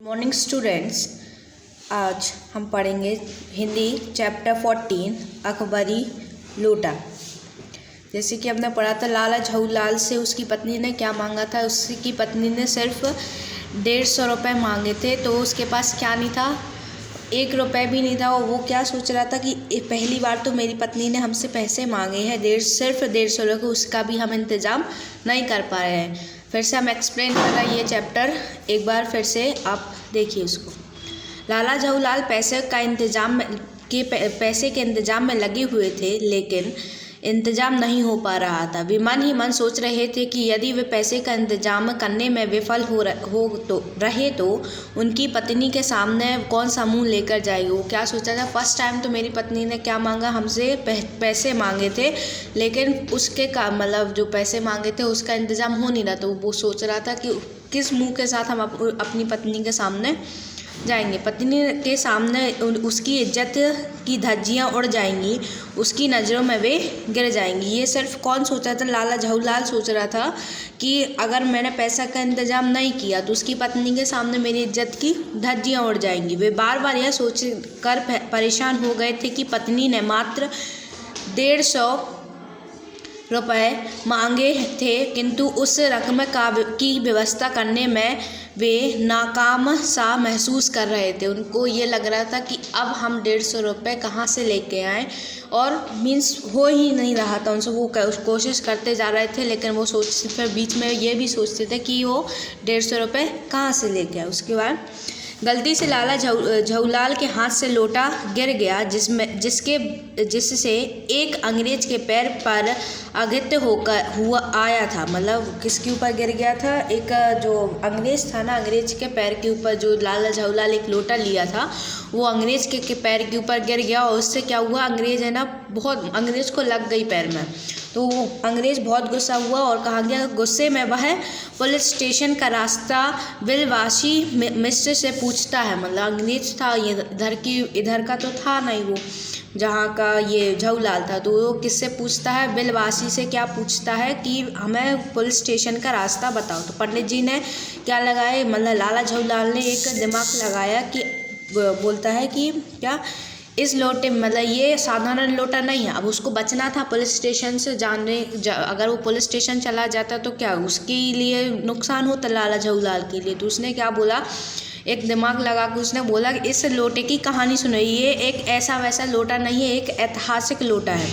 Morning students, आज हम पढ़ेंगे हिंदी चैप्टर 14 अकबरी लोटा। जैसे कि हमने पढ़ा था, लाला झूलाल से उसकी पत्नी ने क्या मांगा था। उसकी पत्नी ने सिर्फ 150 रुपये मांगे थे, तो उसके पास क्या नहीं था, 1 रुपये भी नहीं था। और वो क्या सोच रहा था कि पहली बार तो मेरी पत्नी ने हमसे पैसे मांगे हैं, सिर्फ 150 रुपये, उसका भी हम इंतज़ाम नहीं कर पा रहे हैं। फिर से हम एक्सप्लेन कर रहे हैं ये चैप्टर, एक बार फिर से आप देखिए उसको। लाला झूलाल पैसे के इंतज़ाम में लगे हुए थे, लेकिन इंतज़ाम नहीं हो पा रहा था। वे मन ही मन सोच रहे थे कि यदि वे पैसे का इंतज़ाम करने में विफल हो रहे तो उनकी पत्नी के सामने कौन सा मुंह लेकर जाएगी। वो क्या सोचा था, फर्स्ट टाइम तो मेरी पत्नी ने क्या मांगा, हमसे पैसे मांगे थे, लेकिन उसके का मतलब जो पैसे मांगे थे उसका इंतज़ाम हो नहीं रहा। तो वो सोच रहा था कि किस मुंह के साथ हम अपनी पत्नी के सामने जाएंगे। पत्नी के सामने उसकी इज्जत की धज्जियाँ उड़ जाएंगी, उसकी नज़रों में वे गिर जाएंगी। ये सिर्फ कौन सोचा था, लाला झूलाल सोच रहा था कि अगर मैंने पैसा का इंतज़ाम नहीं किया तो उसकी पत्नी के सामने मेरी इज्जत की धज्जियाँ उड़ जाएंगी। वे बार बार यह सोच कर परेशान हो गए थे कि पत्नी ने मात्र 150 रुपये मांगे थे, किंतु उस रकम की व्यवस्था करने में वे नाकाम सा महसूस कर रहे थे। उनको ये लग रहा था कि अब हम 150 रुपये कहाँ से लेके आएँ, और मीन्स हो ही नहीं रहा था उनसे। वो कोशिश करते जा रहे थे, लेकिन वो फिर बीच में ये भी सोचते थे कि वो 150 रुपये कहाँ से लेके आए। उसके बाद गलती से लाला झूलाल के हाथ से लोटा गिर गया, जिससे एक अंग्रेज के पैर पर आघात हुआ आया था। मतलब किसके ऊपर गिर गया था, एक जो अंग्रेज था ना, अंग्रेज के पैर के ऊपर जो लाला झूलाल एक लोटा लिया था, वो अंग्रेज के पैर के ऊपर गिर गया। और उससे क्या हुआ, अंग्रेज है ना, बहुत अंग्रेज को लग गई पैर में। तो वो अंग्रेज बहुत गुस्सा हुआ और कहा गया, गुस्से में वह पुलिस स्टेशन का रास्ता बिलवासी मिस्र से पूछता है। मतलब अंग्रेज था ये, इधर का तो था नहीं, वो जहाँ का ये झूलाल था, तो वो किससे पूछता है, बिलवासी से। क्या पूछता है कि हमें पुलिस स्टेशन का रास्ता बताओ। तो पंडित जी ने क्या लगाया, मतलब लाला झूलाल ने एक दिमाग लगाया कि बोलता है कि क्या इस लोटे, मतलब ये साधारण लोटा नहीं है। अब उसको बचना था पुलिस स्टेशन से अगर वो पुलिस स्टेशन चला जाता तो क्या उसके लिए नुकसान होता, लाला झूलाल के लिए। तो उसने क्या बोला, एक दिमाग लगा के उसने बोला कि इस लोटे की कहानी सुनो, ये एक ऐसा वैसा लोटा नहीं है, एक ऐतिहासिक लोटा है।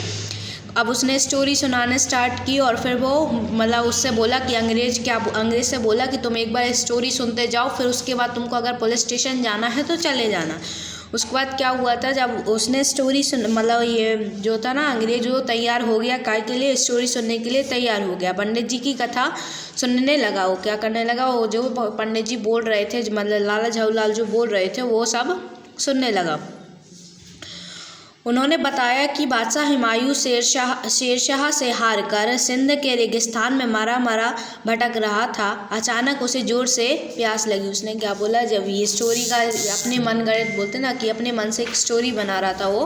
अब उसने स्टोरी सुनाने स्टार्ट की, और फिर वो मतलब उससे बोला कि अंग्रेज से बोला कि तुम एक बार स्टोरी सुनते जाओ, फिर उसके बाद तुमको अगर पुलिस स्टेशन जाना है तो चले जाना। उसके बाद क्या हुआ था, जब उसने स्टोरी मतलब ये जो था ना, अंग्रेज वो तैयार हो गया, काय के लिए, स्टोरी सुनने के लिए तैयार हो गया। पंडित जी की कथा सुनने लगा। वो क्या करने लगा, वो जो पंडित जी बोल रहे थे, मतलब लाला झूलाल जो बोल रहे थे, वो सब सुनने लगा। उन्होंने बताया कि बादशाह हुमायूं शेरशाह से हारकर सिंध के रेगिस्तान में मरा भटक रहा था। अचानक उसे जोर से प्यास लगी। उसने क्या बोला, जब ये स्टोरी का अपने मन गढ़ंत बोलते ना, कि अपने मन से एक स्टोरी बना रहा था वो,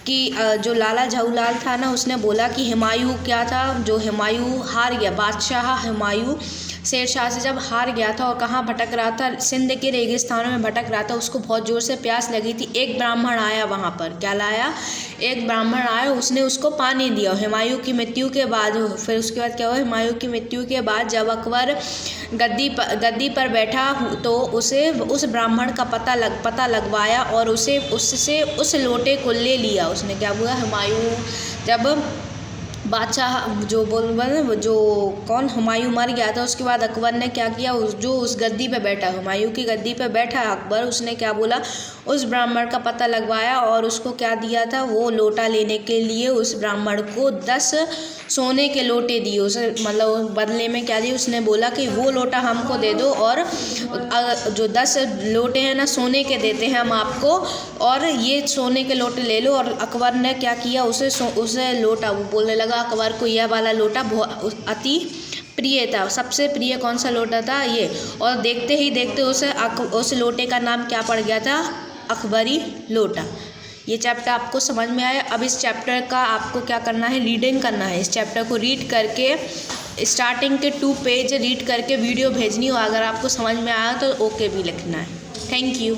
कि जो लाला झूलाल था ना, उसने बोला कि हुमायूं क्या था, जो हुमायूं हार गया, बादशाह हुमायूं शेरशाह से जब हार गया था और कहाँ भटक रहा था, सिंध के रेगिस्तानों में भटक रहा था, उसको बहुत ज़ोर से प्यास लगी थी। एक ब्राह्मण आया वहाँ पर, क्या लाया, एक ब्राह्मण आया, उसने उसको पानी दिया। हुमायूं की मृत्यु के बाद, फिर उसके बाद क्या हुआ, हुमायूं की मृत्यु के बाद जब अकबर गद्दी पर बैठा तो उसे उस ब्राह्मण का पता लगवाया और उससे उस लोटे को ले लिया। उसने क्या बोला, हुमायूं जब बादशाह जो हुमायूं मर गया था, उसके बाद अकबर ने क्या किया, उस गद्दी पे बैठा, हुमायूं की गद्दी पे बैठा अकबर, उसने क्या बोला, उस ब्राह्मण का पता लगवाया और उसको क्या दिया था, वो लोटा लेने के लिए उस ब्राह्मण को 10 सोने के लोटे दिए। उसे मतलब बदले में क्या दिया, उसने बोला कि वो लोटा हमको दे दो, और जो 10 लोटे हैं ना सोने के देते हैं हम आपको, और ये सोने के लोटे ले लो। और अकबर ने क्या किया, उसे लोटा, वो बोलने लगा अकबर को यह वाला लोटा बहुत अति प्रिय था। सबसे प्रिय कौन सा लोटा था, ये। और देखते ही देखते उस लोटे का नाम क्या पड़ गया था, अकबरी लोटा। ये चैप्टर आपको समझ में आया। अब इस चैप्टर का आपको क्या करना है, रीडिंग करना है। इस चैप्टर को रीड करके स्टार्टिंग के 2 पेज रीड करके वीडियो भेजनी हो। अगर आपको समझ में आया तो ओके भी लिखना है। Thank you.